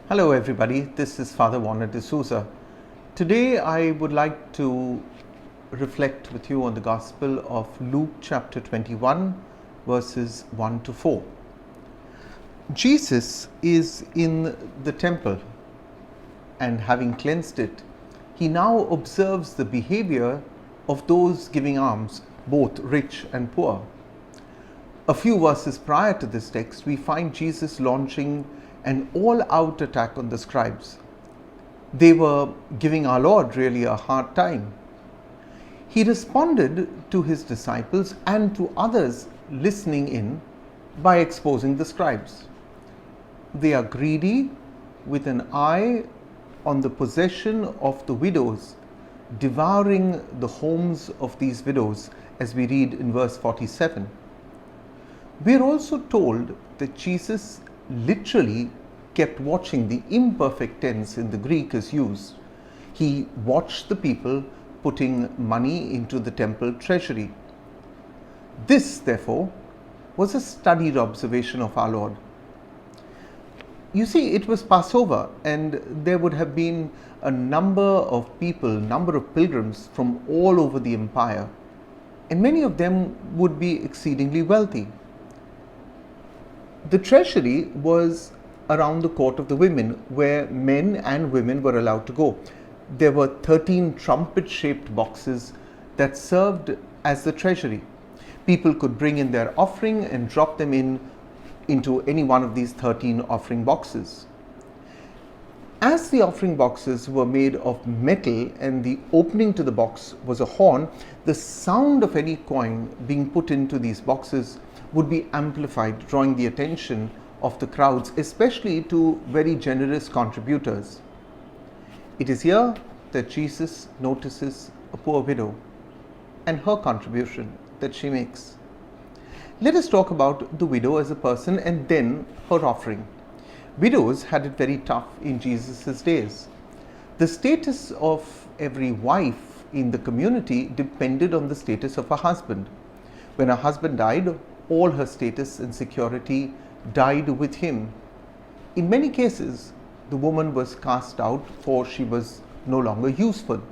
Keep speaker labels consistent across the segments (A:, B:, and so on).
A: Hello everybody, this is Father Warner D'Souza. Today I would like to reflect with you on the Gospel of Luke chapter 21 verses 1 to 4. Jesus is in the temple and having cleansed it, he now observes the behavior of those giving alms, both rich and poor. A few verses prior to this text, we find Jesus launching an all-out attack on the scribes. They were giving our Lord really a hard time. He responded to his disciples and to others listening in by exposing the scribes. They are greedy with an eye on the possession of the widows, devouring the homes of these widows, as we read in verse 47. We are also told that Jesus literally kept watching. The imperfect tense in the Greek is used. He watched the people putting money into the temple treasury. This, therefore, was a studied observation of our Lord. You see, it was Passover, and there would have been a number of pilgrims from all over the empire, and many of them would be exceedingly wealthy. The treasury was around the court of the women, where men and women were allowed to go. There were 13 trumpet-shaped boxes that served as the treasury. People could bring in their offering and drop them into any one of these 13 offering boxes. As the offering boxes were made of metal and the opening to the box was a horn, the sound of any coin being put into these boxes would be amplified, drawing the attention of the crowds, especially to very generous contributors. It is here that Jesus notices a poor widow and her contribution that she makes. Let us talk about the widow as a person and then her offering. Widows had it very tough in Jesus' days. The status of every wife in the community depended on the status of her husband. When her husband died, all her status and security died with him. In many cases, the woman was cast out, for she was no longer useful.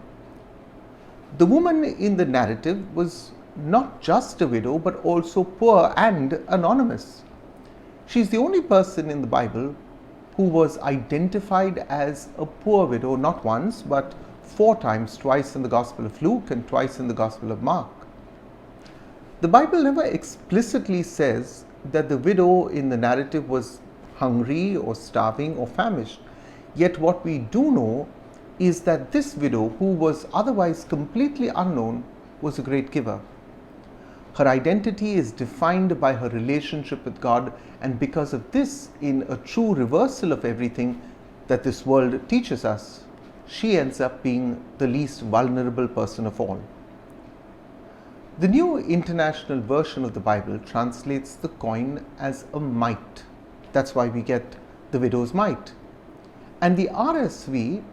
A: The woman in the narrative was not just a widow, but also poor and anonymous. She's the only person in the Bible who was identified as a poor widow, not once, but 4 times, twice in the Gospel of Luke and twice in the Gospel of Mark. The Bible never explicitly says that the widow in the narrative was hungry or starving or famished. Yet what we do know is that this widow, who was otherwise completely unknown, was a great giver. Her identity is defined by her relationship with God, and because of this, in a true reversal of everything that this world teaches us, she ends up being the least vulnerable person of all. The New International Version of the Bible translates the coin as a mite. That's why we get the widow's mite. And the RSV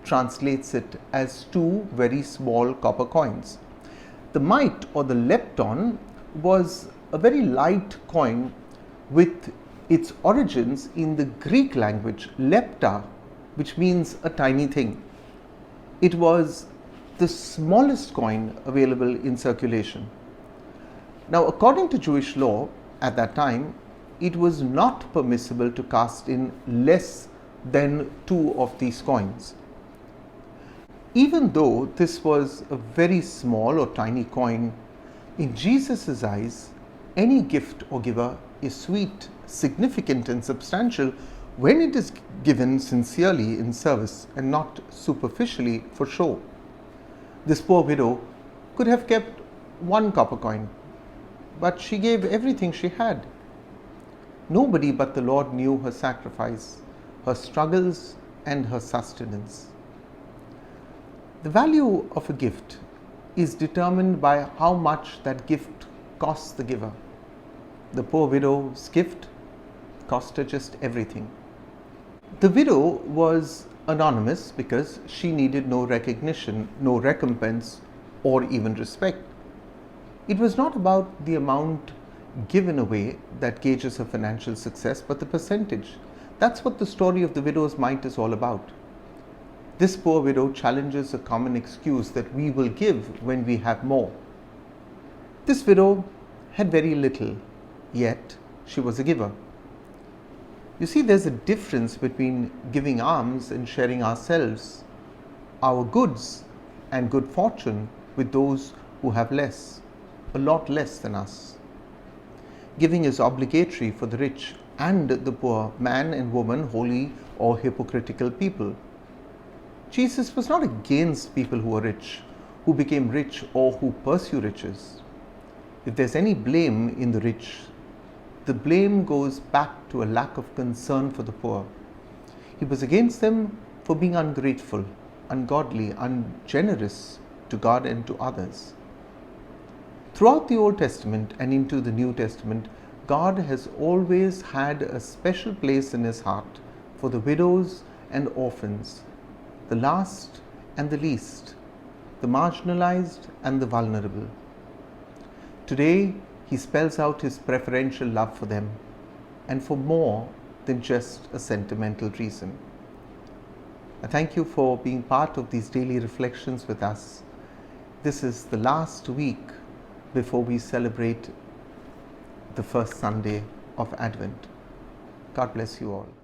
A: translates it as 2 very small copper coins. The mite, or the lepton, was a very light coin with its origins in the Greek language, lepta, which means a tiny thing. It was the smallest coin available in circulation. Now, according to Jewish law at that time, it was not permissible to cast in less than 2 of these coins. Even though this was a very small or tiny coin, in Jesus' eyes, any gift or giver is sweet, significant and substantial when it is given sincerely in service and not superficially for show. This poor widow could have kept 1 copper coin, but she gave everything she had. Nobody but the Lord knew her sacrifice, her struggles, and her sustenance. The value of a gift is determined by how much that gift costs the giver. The poor widow's gift cost her just everything. The widow was anonymous because she needed no recognition, no recompense, or even respect. It was not about the amount given away that gauges her financial success, but the percentage. That's what the story of the widow's mite is all about. This poor widow challenges a common excuse that we will give when we have more. This widow had very little, yet she was a giver. You see, there's a difference between giving alms and sharing ourselves, our goods and good fortune with those who have less, a lot less than us. Giving is obligatory for the rich and the poor, man and woman, holy or hypocritical people. Jesus was not against people who are rich, who became rich, or who pursue riches. If there's any blame in the rich, the blame goes back to a lack of concern for the poor. He was against them for being ungrateful, ungodly, ungenerous to God and to others. Throughout the Old Testament and into the New Testament, God has always had a special place in His heart for the widows and orphans, the last and the least, the marginalized and the vulnerable. Today, He spells out His preferential love for them, and for more than just a sentimental reason. I thank you for being part of these daily reflections with us. This is the last week before we celebrate the first Sunday of Advent. God bless you all.